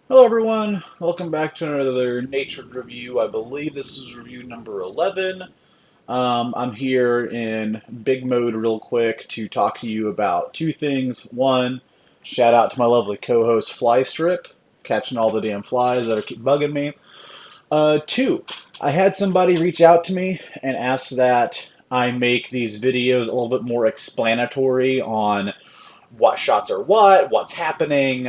Hello everyone, welcome back to another Natred review. I believe this is review number 11. I'm here in big mode real quick to talk to you about two things. One, shout out to my lovely co-host Flystrip, catching all the damn flies that are keep bugging me. Two, I had somebody reach out to me and ask that I make these videos a little bit more explanatory on what shots are what's happening,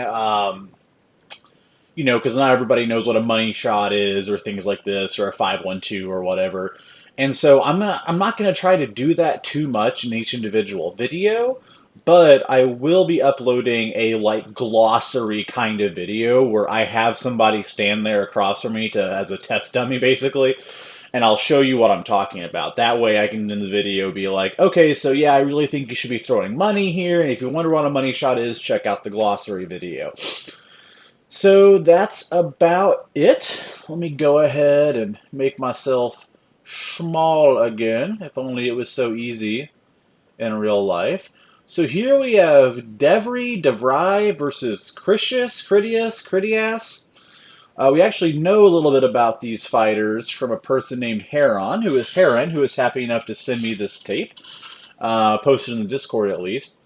because not everybody knows what a money shot is or things like this or a 512 or whatever. And so I'm not gonna try to do that too much in each individual video, but I will be uploading a like glossary kind of video where I have somebody stand there across from me to as a test dummy basically, and I'll show you what I'm talking about. That way I can in the video be like, okay, so yeah, I really think you should be throwing money here, and if you wonder what a money shot is, check out the glossary video. So that's about it. Let me go ahead and make myself small again, if only it was so easy in real life. So here we have Devry versus Critias. We actually know a little bit about these fighters from a person named Heron, who is happy enough to send me this tape, posted in the Discord at least.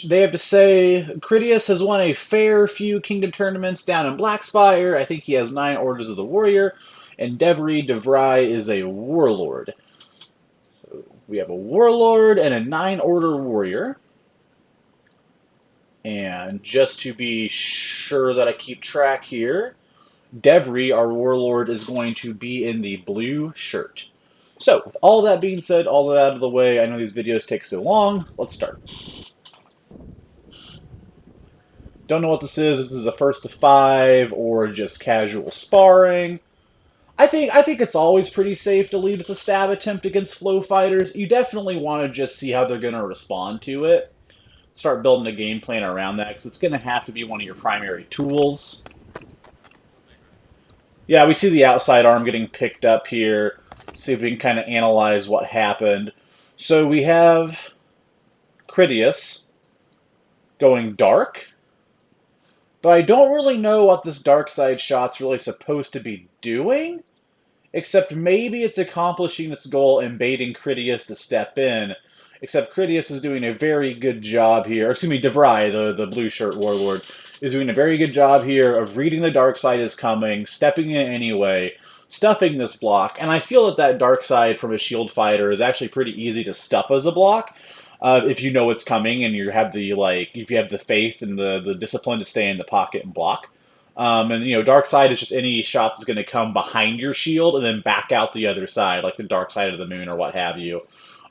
They have to say Critias has won a fair few Kingdom tournaments down in Blackspire. I think he has 9 Orders of the Warrior. And Devry is a Warlord. So we have a Warlord and a 9 Order Warrior. And just to be sure that I keep track here, Devry, our Warlord, is going to be in the blue shirt. So, with all that being said, all that out of the way, I know these videos take so long, let's start. Don't know what this is. This is a first to 5 or just casual sparring. I think it's always pretty safe to lead with a stab attempt against flow fighters. You definitely want to just see how they're going to respond to it. Start building a game plan around that because it's going to have to be one of your primary tools. Yeah, we see the outside arm getting picked up here. See if we can kind of analyze what happened. So we have Critias going dark. But I don't really know what this dark side shot's really supposed to be doing, except maybe it's accomplishing its goal and baiting Critias to step in. Except Critias is doing a very good job here. Or excuse me, Devry, the blue shirt warlord, is doing a very good job here of reading the dark side is coming, stepping in anyway, stuffing this block. And I feel that that dark side from a shield fighter is actually pretty easy to stuff as a block. If you know it's coming and you have the if you have the faith and the discipline to stay in the pocket and block. And dark side is just any shot that's going to come behind your shield and then back out the other side, like the dark side of the moon or what have you.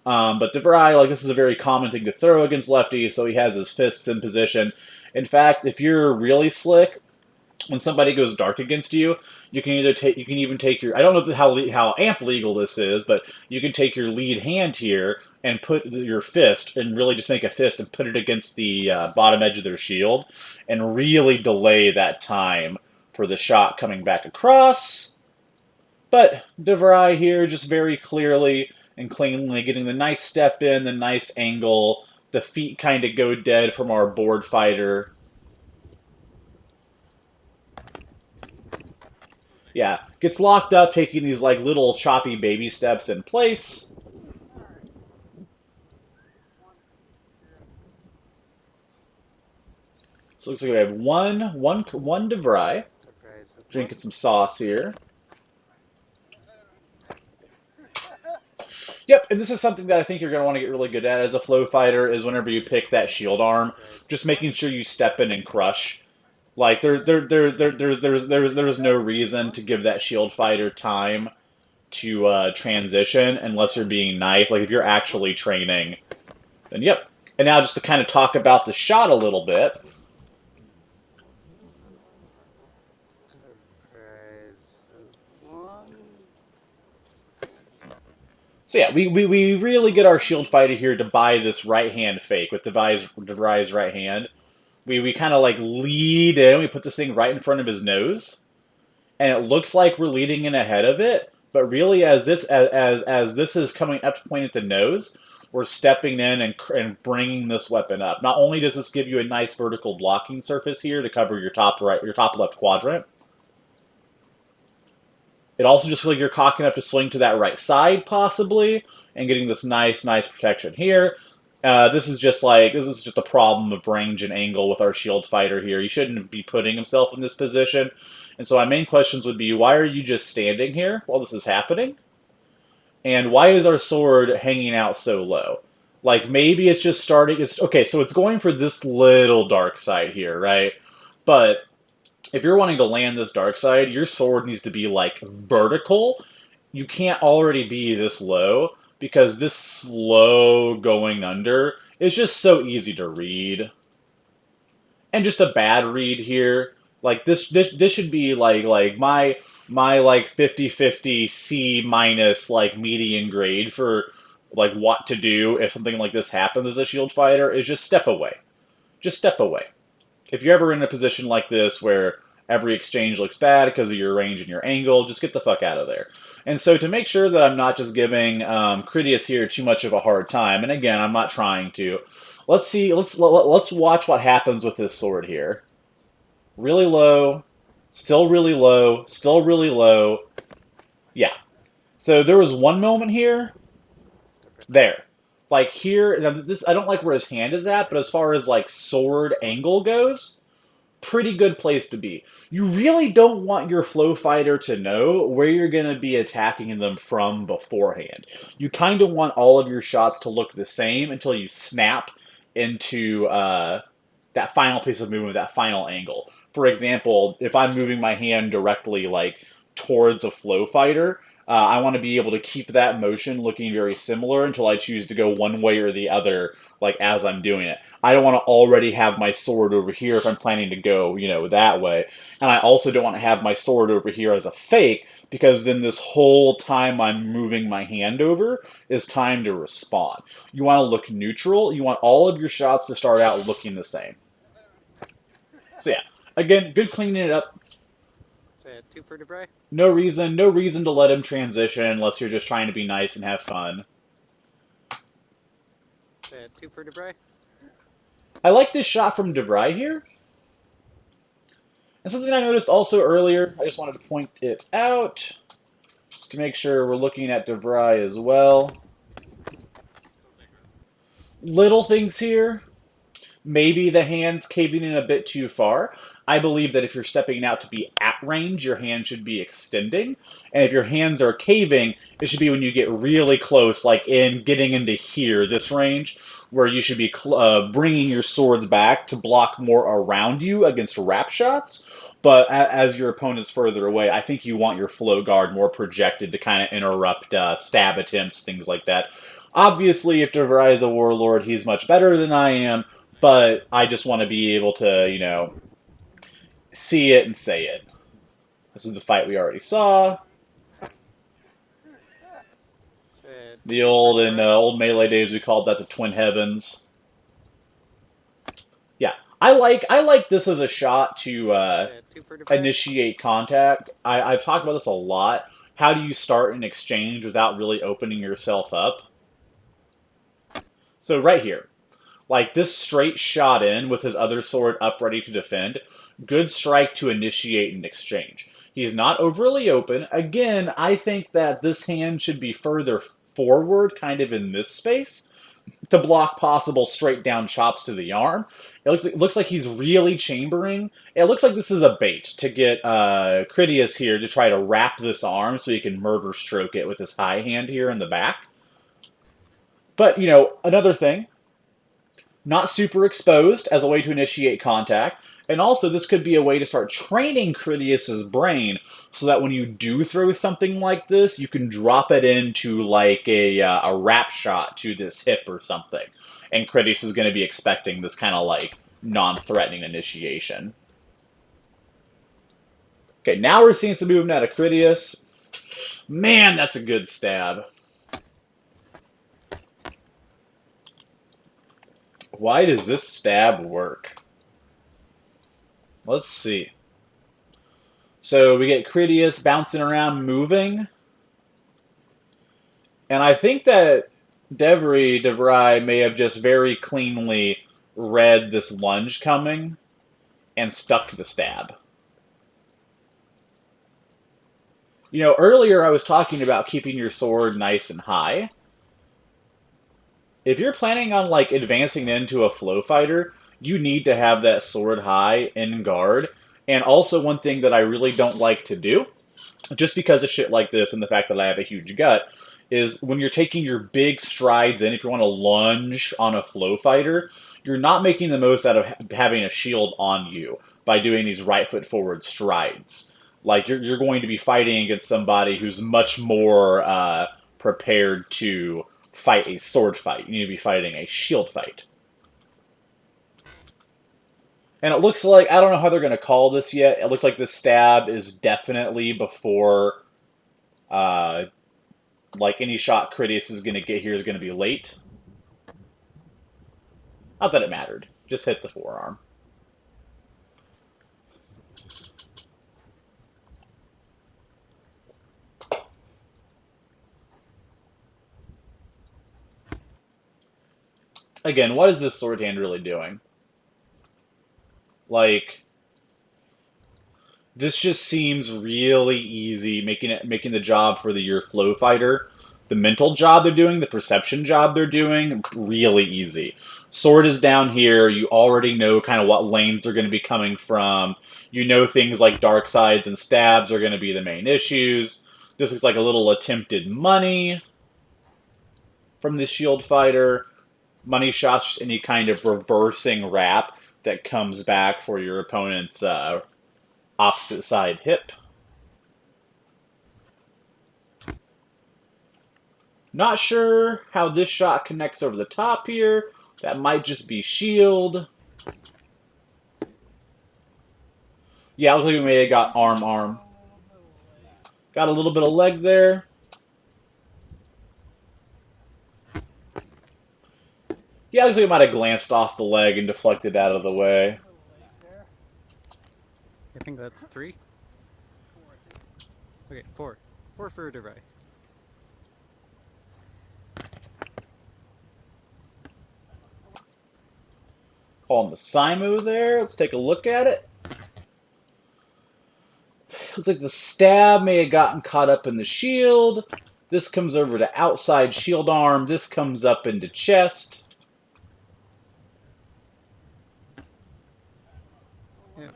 But Devry, this is a very common thing to throw against lefties, so he has his fists in position. In fact, if you're really slick, when somebody goes dark against you, you can even take your, I don't know how amp legal this is, but you can take your lead hand here and put your fist and really just make a fist and put it against the bottom edge of their shield and really delay that time for the shot coming back across. But Devry here just very clearly and cleanly getting the nice step in, the nice angle. The feet kind of go dead from our board fighter. Yeah, gets locked up, taking these little choppy baby steps in place. So it looks like we have one Devry. Drinking some sauce here. Yep, and this is something that I think you're going to want to get really good at as a flow fighter is whenever you pick that shield arm, just making sure you step in and crush. Like there's no reason to give that shield fighter time to transition unless you're being nice. Like if you're actually training, then yep. And now just to kind of talk about the shot a little bit. So yeah, we really get our shield fighter here to buy this right hand fake with Devry's right hand. We kind of lead in, we put this thing right in front of his nose, and it looks like we're leading in ahead of it, but really as this is coming up to point at the nose, we're stepping in and bringing this weapon up. Not only does this give you a nice vertical blocking surface here to cover your top left quadrant, it also just feels like you're cocking up to swing to that right side, possibly, and getting this nice protection here. This is just a problem of range and angle with our shield fighter here. He shouldn't be putting himself in this position. And so my main questions would be, why are you just standing here while this is happening? And why is our sword hanging out so low? Like, maybe it's just starting... okay, so it's going for this little dark side here, right? But if you're wanting to land this dark side, your sword needs to be, like, vertical. You can't already be this low, because this slow going under is just so easy to read. And just a bad read here. Like, this should be, like my like 50-50 C minus, like, median grade for, like, what to do if something like this happens as a shield fighter is just step away. Just step away. If you're ever in a position like this where every exchange looks bad because of your range and your angle, just get the fuck out of there. And so to make sure that I'm not just giving Critias here too much of a hard time, and again, I'm not trying to, let's watch what happens with this sword here. Really low, still really low, still really low. Yeah. So there was one moment here, there. Like here, this, I don't like where his hand is at, but as far as like sword angle goes, pretty good place to be. You really don't want your flow fighter to know where you're going to be attacking them from beforehand. You kind of want all of your shots to look the same until you snap into that final piece of movement, that final angle. For example, if I'm moving my hand directly like towards a flow fighter, I want to be able to keep that motion looking very similar until I choose to go one way or the other, like, as I'm doing it. I don't want to already have my sword over here if I'm planning to go, you know, that way. And I also don't want to have my sword over here as a fake, because then this whole time I'm moving my hand over is time to respond. You want to look neutral. You want all of your shots to start out looking the same. So yeah, again, good cleaning it up. 2 for Devry. No reason to let him transition unless you're just trying to be nice and have fun. 2 for Devry. I like this shot from Devry here. And something I noticed also earlier, I just wanted to point it out to make sure we're looking at Devry as well. Little things here. Maybe the hand's caving in a bit too far. I believe that if you're stepping out to be at range, your hand should be extending. And if your hands are caving, it should be when you get really close, like getting into here, this range, where you should be bringing your swords back to block more around you against wrap shots. But as your opponent's further away, I think you want your flow guard more projected to kind of interrupt stab attempts, things like that. Obviously, if Devry is a Warlord, he's much better than I am. But I just want to be able to, you know, see it and say it. This is the fight we already saw. The old Melee days, we called that the Twin Heavens. Yeah, I like this as a shot to initiate contact. I've talked about this a lot. How do you start an exchange without really opening yourself up? So right here. Like, this straight shot in with his other sword up ready to defend, good strike to initiate an exchange. He's not overly open. Again, I think that this hand should be further forward, kind of in this space, to block possible straight down chops to the arm. It looks like he's really chambering. It looks like this is a bait to get Critias here to try to wrap this arm so he can murder stroke it with his high hand here in the back. But, you know, another thing, not super exposed as a way to initiate contact. And also, this could be a way to start training Critias' brain so that when you do throw something like this, you can drop it into like a wrap shot to this hip or something. And Critias is going to be expecting this kind of like non-threatening initiation. Okay, now we're seeing some movement out of Critias. Man, that's a good stab. Why does this stab work? Let's see. So we get Critias bouncing around, moving. And I think that Devry may have just very cleanly read this lunge coming and stuck the stab. You know, earlier I was talking about keeping your sword nice and high. If you're planning on, like, advancing into a flow fighter, you need to have that sword high in guard. And also, one thing that I really don't like to do, just because of shit like this and the fact that I have a huge gut, is when you're taking your big strides in, if you want to lunge on a flow fighter, you're not making the most out of having a shield on you by doing these right foot forward strides. Like, you're going to be fighting against somebody who's much more prepared to fight a sword fight. You need to be fighting a shield fight. And it looks like, I don't know how they're going to call this yet. It looks like this stab is definitely before, like, any shot Critias is going to get here is going to be late. Not that it mattered. Just hit the forearm. Again, what is this sword hand really doing? Like, this just seems really easy, making the job for your flow fighter, the mental job they're doing, the perception job they're doing, really easy. Sword is down here. You already know kind of what lanes they're going to be coming from. You know things like dark sides and stabs are going to be the main issues. This looks like a little attempted money from the shield fighter. Money shots, any kind of reversing wrap that comes back for your opponent's opposite side hip. Not sure how this shot connects over the top here. That might just be shield. Yeah, looks like we may have got arm. Got a little bit of leg there. Yeah, looks like we might have glanced off the leg and deflected out of the way. I think that's 3. Okay, 4. 4 for Devry. Calling the Simu there. Let's take a look at it. Looks like the stab may have gotten caught up in the shield. This comes over to outside shield arm. This comes up into chest. Yep.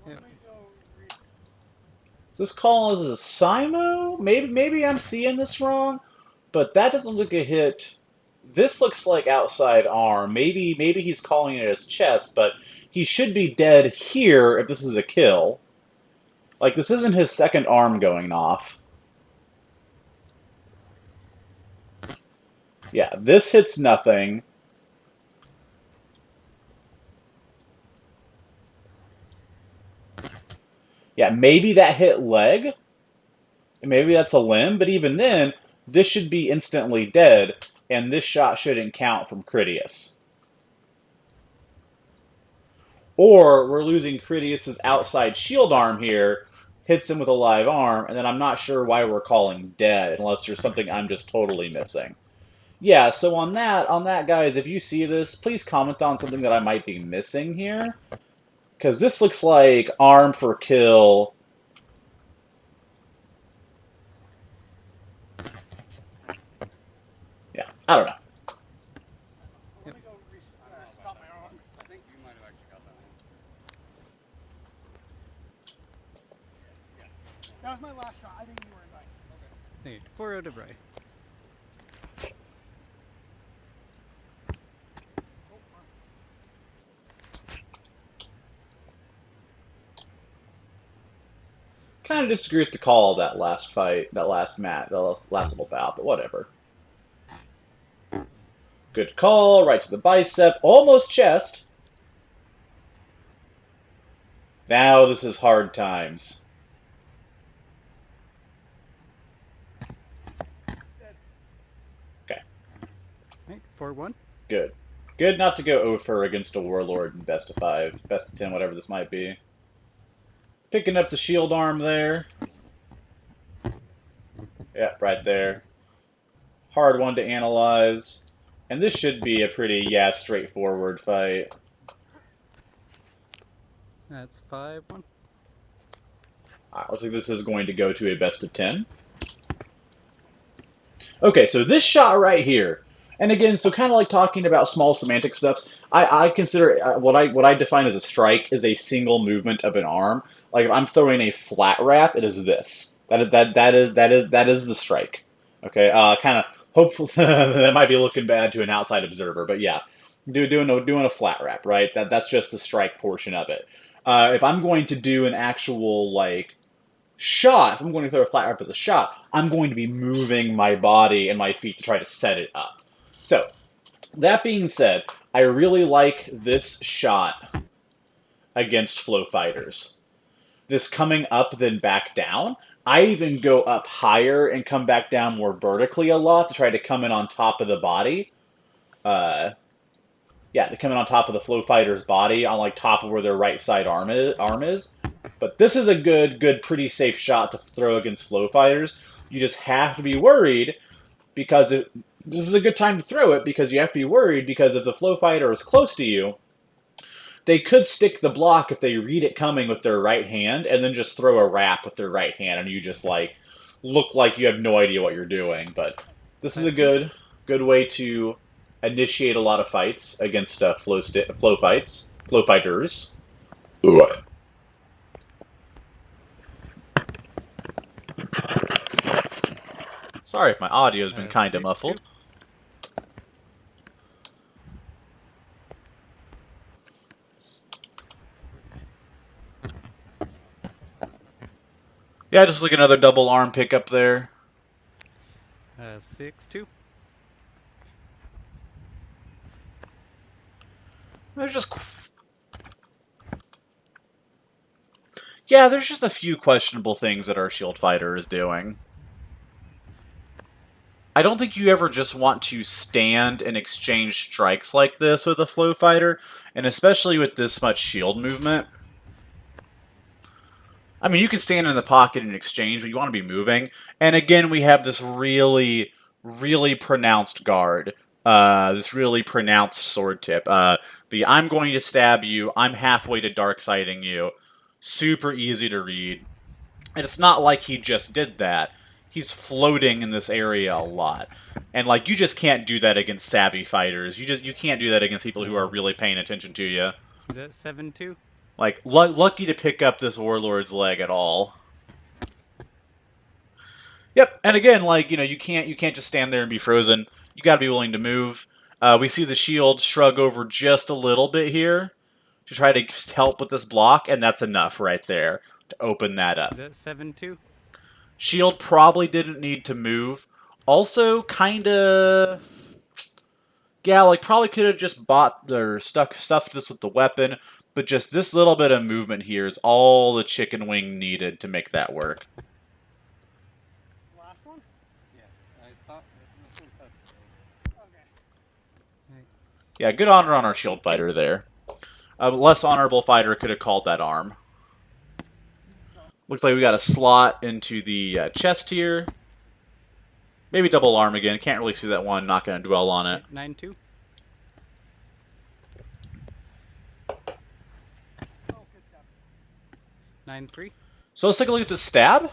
Yep. Is this call as a Simu? Maybe I'm seeing this wrong, but that doesn't look a hit. This looks like outside arm. Maybe he's calling it his chest, but he should be dead here if this is a kill. Like, this isn't his second arm going off. Yeah, this hits nothing. Yeah, maybe that hit leg. Maybe that's a limb, but even then, this should be instantly dead, and this shot shouldn't count from Critias. Or we're losing Critias' outside shield arm here, hits him with a live arm, and then I'm not sure why we're calling dead, unless there's something I'm just totally missing. Yeah, so on that, guys, if you see this, please comment on something that I might be missing here. Because this looks like arm for kill. Yeah, I don't know. Yep. That was my last shot. I think you were right. Okay. Hey, 4 out of Devry. Kind of disagree with the call of that last fight, that last little bout, but whatever. Good call, right to the bicep, almost chest. Now this is hard times. Okay. Right, 4-1. Good. Good not to go over against a Warlord in best of 5, best of 10, whatever this might be. Picking up the shield arm there. Yeah, right there. Hard one to analyze. And this should be a pretty, yeah, straightforward fight. That's 5-1. Looks like this is going to go to a best of 10. Okay, so this shot right here, and again, so kind of like talking about small semantic stuff, I consider what I define as a strike is a single movement of an arm. Like if I'm throwing a flat wrap, it is this. That is the strike. Okay, kind of hopefully that might be looking bad to an outside observer, but yeah, doing a flat wrap, right? That's just the strike portion of it. If I'm going to do an actual like shot, if I'm going to throw a flat wrap as a shot, I'm going to be moving my body and my feet to try to set it up. So, that being said, I really like this shot against flow fighters. This coming up then back down. I even go up higher and come back down more vertically a lot to try to come in on top of the body. Yeah, to come in on top of the flow fighter's body on like top of where their right side arm is. But this is a good, pretty safe shot to throw against flow fighters. You just have to be worried because this is a good time to throw it because you have to be worried because if the flow fighter is close to you, they could stick the block if they read it coming with their right hand and then just throw a wrap with their right hand and you just like look like you have no idea what you're doing. But this is a good way to initiate a lot of fights against flow fighters. Sorry if my audio has been kind of muffled. Yeah, just like another double arm pickup there. 6-2. There's just... Yeah, there's just a few questionable things that our shield fighter is doing. I don't think you ever just want to stand and exchange strikes like this with a flow fighter, and especially with this much shield movement. I mean, you can stand in the pocket and exchange, but you want to be moving. And again, we have this really, really pronounced guard. This really pronounced sword tip. The I'm going to stab you, I'm halfway to dark-siding you. Super easy to read. And it's not like he just did that. He's floating in this area a lot. And like you just can't do that against savvy fighters. You can't do that against people who are really paying attention to you. Is that 7-2? Like lucky to pick up this Warlord's leg at all. Yep, and again, like you can't just stand there and be frozen. You got to be willing to move. We see the shield shrug over just a little bit here to try to help with this block, and that's enough right there to open that up. Is that 7-2? Shield probably didn't need to move. Also, kind of... Yeah, like, probably could have just stuffed this with the weapon, but just this little bit of movement here is all the chicken wing needed to make that work. Last one? Yeah, I thought this one touched. Okay. Yeah, good honor on our shield fighter there. A less honorable fighter could have called that arm. Looks like we got a slot into the chest here. Maybe double arm again. Can't really see that one. Not going to dwell on it. 9-2. Oh, good stuff. 9-3. So let's take a look at the stab.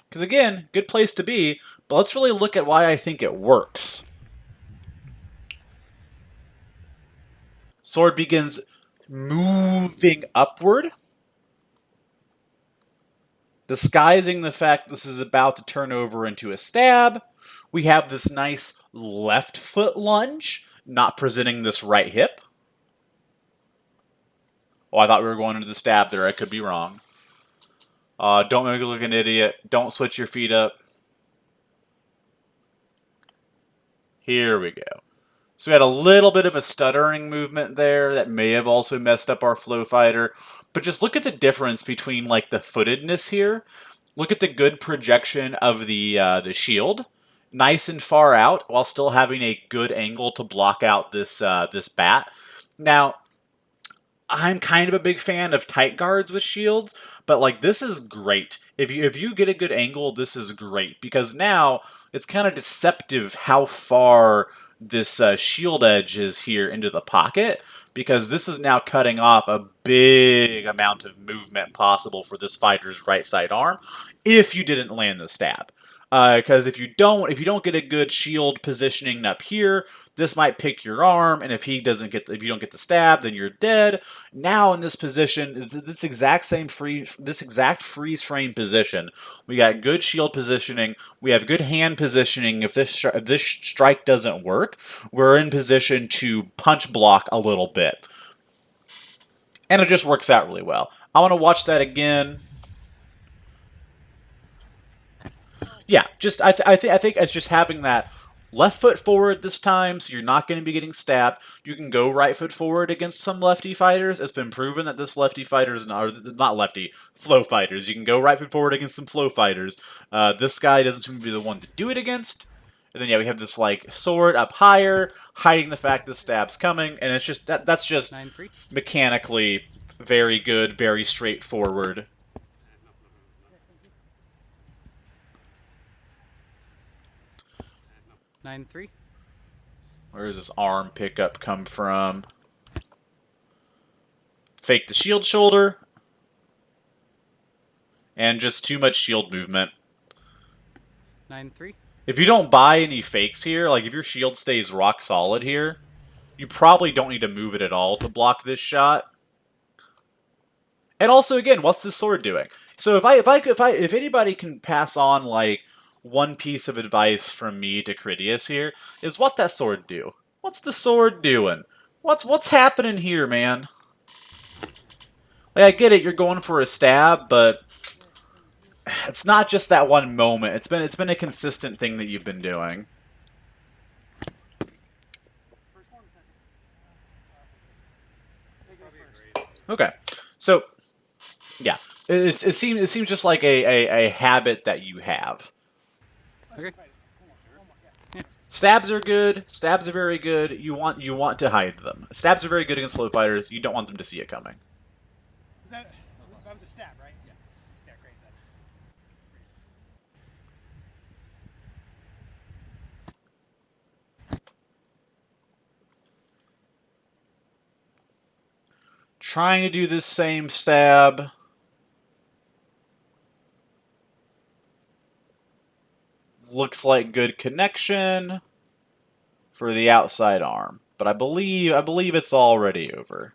Because again, good place to be. But let's really look at why I think it works. Sword begins moving upward, disguising the fact this is about to turn over into a stab. We have this nice left foot lunge, not presenting this right hip. Oh, I thought we were going into the stab there. I could be wrong. Don't make me look like an idiot. Don't switch your feet up. Here we go. So we had a little bit of a stuttering movement there that may have also messed up our flow fighter. But just look at the difference between like the footedness here. Look at the good projection of the shield. Nice and far out while still having a good angle to block out this this bat. Now, I'm kind of a big fan of tight guards with shields, but like this is great. If you get a good angle, this is great because now it's kind of deceptive how far this shield edge is here into the pocket, because this is now cutting off a big amount of movement possible for this fighter's right side arm if you didn't land the stab. Because if you don't get a good shield positioning up here, this might pick your arm, and if you don't get the stab, then you're dead. Now in this position, this exact freeze frame position, we got good shield positioning. We have good hand positioning. If this strike doesn't work, we're in position to punch block a little bit, and it just works out really well. I want to watch that again. Yeah, just I think it's just having that left foot forward this time, so you're not going to be getting stabbed. You can go right foot forward against some lefty fighters. It's been proven that this lefty fighter is not lefty, flow fighters. You can go right foot forward against some flow fighters. This guy doesn't seem to be the one to do it against. And then yeah, we have this like sword up higher, hiding the fact the stab's coming, and it's just that's just 9-3. mechanically very good, very straightforward. Nine three. Where does this arm pickup come from? Fake the shield shoulder. And just too much shield movement. 9-3. If you don't buy any fakes here, like if your shield stays rock solid here, you probably don't need to move it at all to block this shot. And also, again, what's this sword doing? So if anybody can pass on like one piece of advice from me to Critias here, is what that sword do? What's the sword doing? What's happening here, man? Like, I get it, you're going for a stab, but it's not just that one moment. It's been a consistent thing that you've been doing. Okay, so yeah, it seems just like a habit that you have. Okay. Stabs are good. Stabs are very good. You want to hide them. Stabs are very good against slow fighters. You don't want them to see it coming. That was a stab, right? Yeah. Yeah, great stab. Trying to do this same stab. Looks like good connection for the outside arm, but I believe it's already over.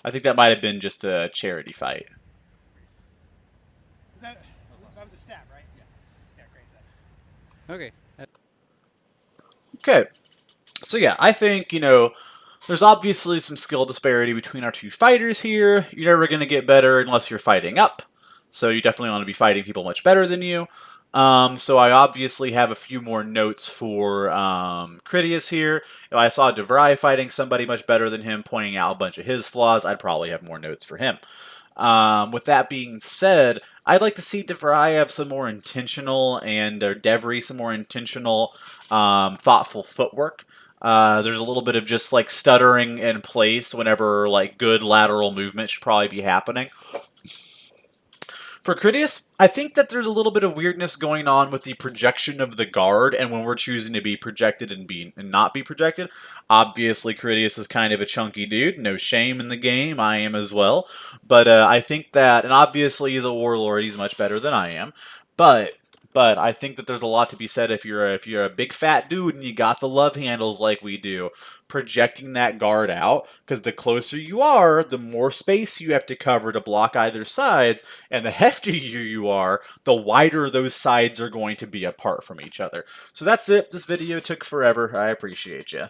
I think that might have been just a charity fight. That was a stab, right? Yeah. Yeah, great stab. Okay. Okay. So yeah, I think, there's obviously some skill disparity between our two fighters here. You're never going to get better unless you're fighting up. So you definitely want to be fighting people much better than you. So I obviously have a few more notes for Critias here. If I saw Devry fighting somebody much better than him, pointing out a bunch of his flaws, I'd probably have more notes for him. With that being said, I'd like to see Devry have some more intentional, and Devry some more intentional, thoughtful footwork. There's a little bit of just like stuttering in place whenever like good lateral movement should probably be happening. For Critias, I think that there's a little bit of weirdness going on with the projection of the guard and when we're choosing to be projected and not be projected. Obviously, Critias is kind of a chunky dude. No shame in the game. I am as well. But I think that, and obviously he's a warlord. He's much better than I am. But I think that there's a lot to be said if you're a big fat dude and you got the love handles like we do, projecting that guard out, because the closer you are, the more space you have to cover to block either sides, and the heftier you are, the wider those sides are going to be apart from each other. So that's it. This video took forever. I appreciate you.